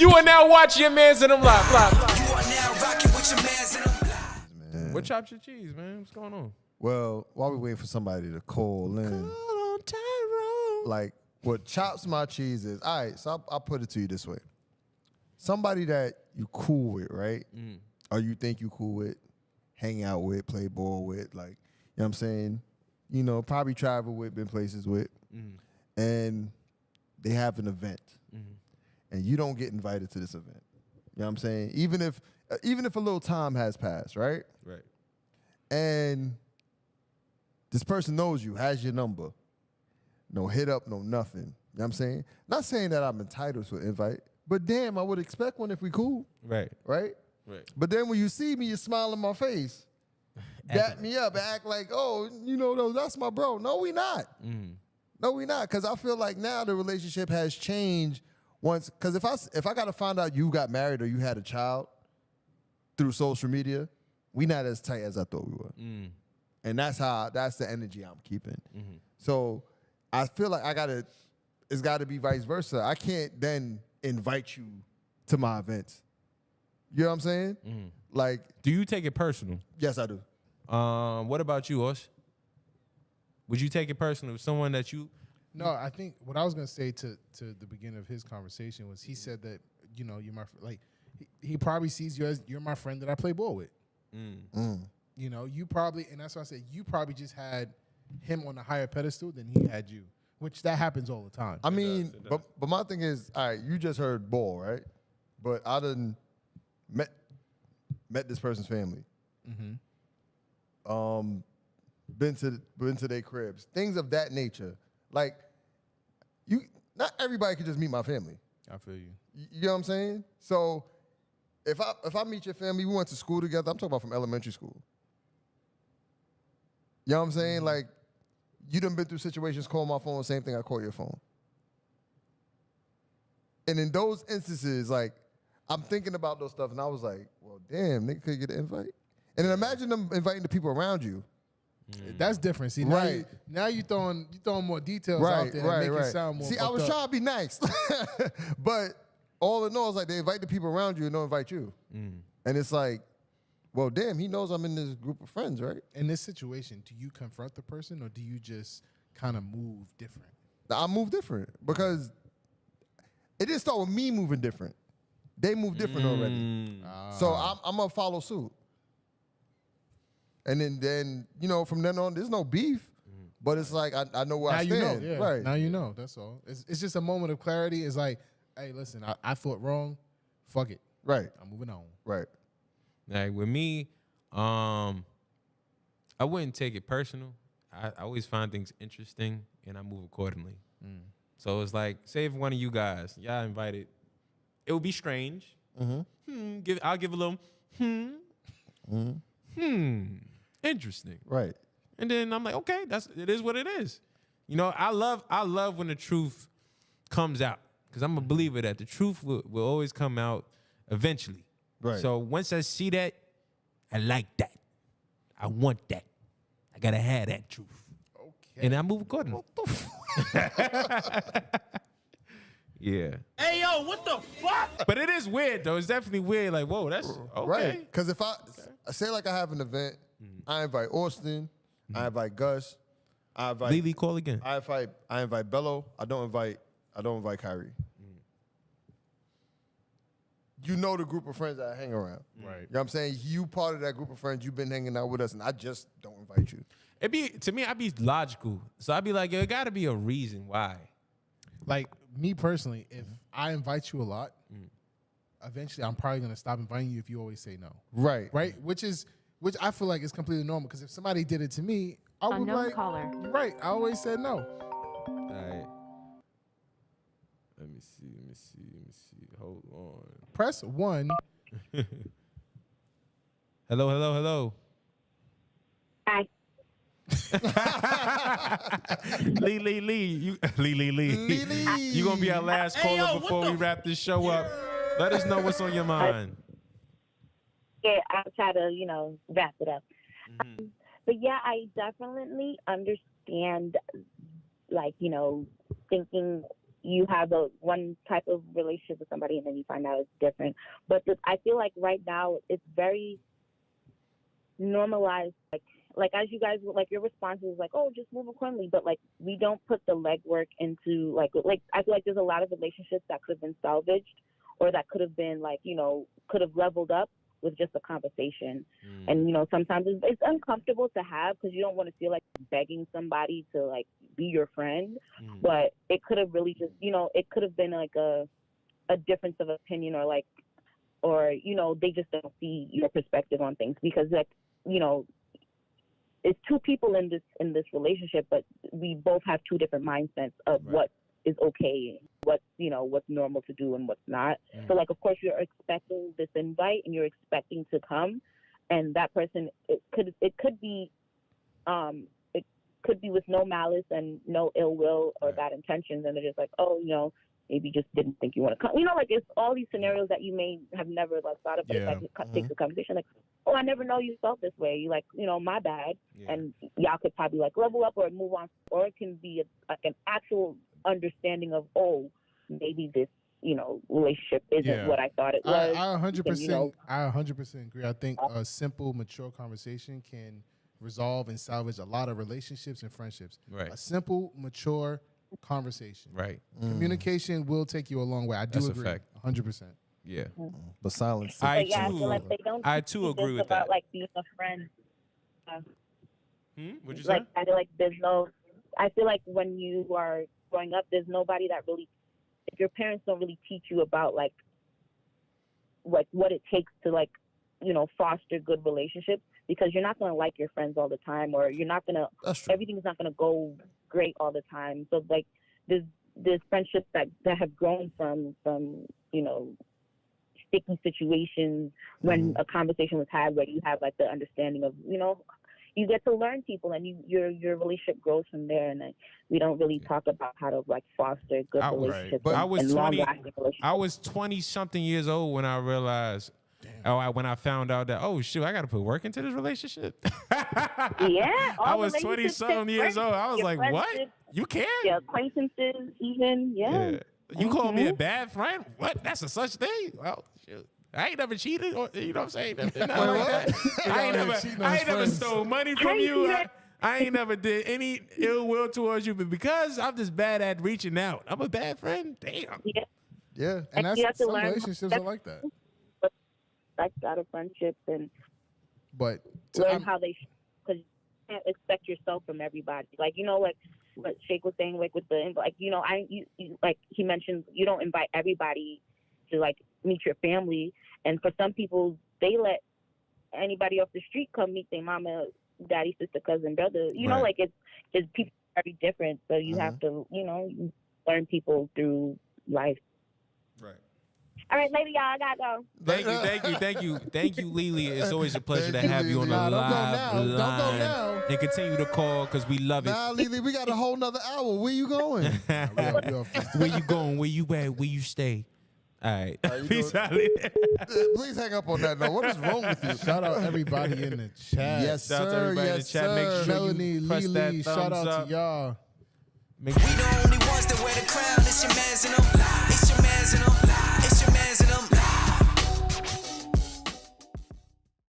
You are now watching your mans in them live. You are now rocking with your mans in them live. Man. What chops your cheese, man? What's going on? Well, while we waiting for somebody to call in, like what chops my cheese is, all right, so I'll put it to you this way. Somebody that you cool with, right? Or you think you cool with, hang out with, play ball with, like, you know what I'm saying? You know, probably travel with, been places with, and they have an event, and you don't get invited to this event. You know what I'm saying? Even if a little time has passed, right? Right. And this person knows you, has your number. No hit up, no nothing. You know what I'm saying? Not saying that I'm entitled to an invite, but damn, I would expect one if we cool. Right. Right? Right. But then when you see me, you smile in my face. Dap me up and act like, oh, you know, that's my bro. No, we not. No, we not. Because I feel like now the relationship has changed once. Because if I got to find out you got married or you had a child through social media, we not as tight as I thought we were. And that's the energy I'm keeping. So I feel like it's got to be vice versa. I can't then invite you to my events. You know what I'm saying? Like, Do you take it personal? yes, I do. What about you, Osh? Would you take it personal? Someone that you... No, I think what I was gonna say to the beginning of his conversation was he said that, you know, you're my like he probably sees you as you're my friend that I play ball with. You know, you probably, and that's why I said you probably just had him on a higher pedestal than he had you, which that happens all the time. I mean, but my thing is, all right, you just heard ball, right? But I done met this person's family. Been to their cribs, things of that nature. Like, not everybody can just meet my family. I feel you. You know what I'm saying? So if I meet your family, we went to school together. I'm talking about from elementary school. You know what I'm saying? Like, you done been through situations, call my phone, same thing I call your phone. And in those instances, like, I'm thinking about those stuff, and I was like, well, damn, nigga could get an invite. And then imagine them inviting the people around you. That's different. See, Right. now you throwing more details Right, out there right, that make right. it sound more. See, I was trying to be nice, but all in all, it's like they invite the people around you and don't invite you. And it's like, well, damn, he knows I'm in this group of friends, right? In this situation, do you confront the person or do you just kind of move different? I move different because it didn't start with me moving different. They move different already. So I'm going to follow suit. And then, you know, from then on, there's no beef. But it's like, I know where I stand. You know, yeah. Right. Now you know, that's all. It's just a moment of clarity. It's like, hey, listen, I thought wrong. Fuck it. Right. I'm moving on. Right. Like, with me, I wouldn't take it personal. I always find things interesting, and I move accordingly. So it's like, say if one of you guys, y'all invited, it would be strange. I'll give a little, interesting. Right. And then I'm like, okay, it is what it is. You know, I love when the truth comes out, because I'm a believer that the truth will always come out eventually. Right. So once I see that, I like that. I want that. I gotta have that truth. Okay. And I move accordingly. Yeah. Hey, yo, what the fuck? But it is weird though. It's definitely weird. Like, whoa, that's okay. Right. Because if I say like I have an event, I invite Austin, I invite Gus, I invite Lily, call again. I invite Bello. I don't invite Kyrie. You know the group of friends that I hang around. Right. You know what I'm saying? You part of that group of friends. You've been hanging out with us, and I just don't invite you. I'd be logical. So I'd be like, it gotta be a reason why. Like, me personally, if I invite you a lot, eventually I'm probably going to stop inviting you if you always say no. Right. Right? Which I feel like is completely normal, because if somebody did it to me, I would Unknown like, caller. right, I always said no. All right. Let me see. Hold on. Press 1. Hello. Hi. Lee. You gonna be our last caller before we wrap this show up. Let us know what's on your mind. Yeah, I'll try to, wrap it up. But yeah, I definitely understand, like, thinking you have the one type of relationship with somebody and then you find out it's different. But I feel like right now it's very normalized. Like as you guys, like your response is like, oh, just move accordingly. But like we don't put the legwork into like I feel like there's a lot of relationships that could have been salvaged or that could have been like, you know, could have leveled up with just a conversation. And, you know, sometimes it's uncomfortable to have because you don't want to feel like begging somebody to like be your friend. But it could have really just, you know, it could have been like a difference of opinion or, you know, they just don't see your perspective on things because like, you know, it's two people in this relationship, but we both have two different mindsets of what is okay, what's, you know, what's normal to do and what's not. So like, of course you're expecting this invite and you're expecting to come, and that person, it could be with no malice and no ill will or bad intentions, and they're just like, oh, you know, maybe just didn't think you want to come. You know, like it's all these scenarios that you may have never like thought of, but it's like takes a conversation like, oh, I never know you felt this way. You like, you know, my bad. And y'all could probably like level up or move on, or it can be like an actual understanding of, oh, maybe this, you know, relationship isn't what I thought it was. I 100%, you know, I 100% agree. I think a simple, mature conversation can resolve and salvage a lot of relationships and friendships. Right. A simple, mature conversation. Right. Communication will take you a long way. I do That's a agree. fact. 100%. Yeah. But silence. but yeah, I feel like they don't I too teach agree us with about that. like being a friend. What'd you say? Like I feel like I feel like when you are growing up, there's nobody that really, if your parents don't really teach you about like what it takes to like, you know, foster good relationships, because you're not going to like your friends all the time, or you're not going to, everything's not going to go great all the time. So like there's friendships that have grown from, you know, sticky situations when a conversation was had where you have like the understanding of, you know, you get to learn people and your relationship grows from there. And we don't really talk about how to like foster good relationships and long-lasting relationships. I was 20-something years old when I realized, when I found out that, oh, shoot, I got to put work into this relationship. Yeah. I was 20-something years old. I was like, what? You can? Yeah, acquaintances even, yeah. You call me a bad friend? What? That's a such thing? Well, shoot. I ain't never cheated, or you know what I'm saying? Nothing like that. I ain't never stole money from you. I ain't never did any ill will towards you, but because I'm just bad at reaching out, I'm a bad friend. Damn. Yeah, and you have that's to some learn relationships are like that. That's out of friendships and but learn how they, because you can't expect yourself from everybody. Like, you know, like what Shake was saying, like with the, like, you know, like he mentioned, you don't invite everybody to like meet your family, and for some people they let anybody off the street come meet their mama, daddy, sister, cousin, brother. You know, like it's people are very different, so you have to, you know, learn people through life. Right. All right, later, y'all. I gotta go. Thank you, Lily. It's always a pleasure to have you on the Nah, live don't go line. now. And continue to call because we love it. Nah, Lily, we got a whole nother hour. Where you going? Where you going? Where you at? Where you stay? All right. Peace out. Please hang up on that note. What is wrong with you? Shout out everybody in the chat. Yes, Shout out to sir. everybody in the Yes, chat. Make sir. sure Melanie, you press that Lily, shout thumbs out up. to y'all. Make We the only ones that wear the crown. It's your mans and them. It's your mans and them.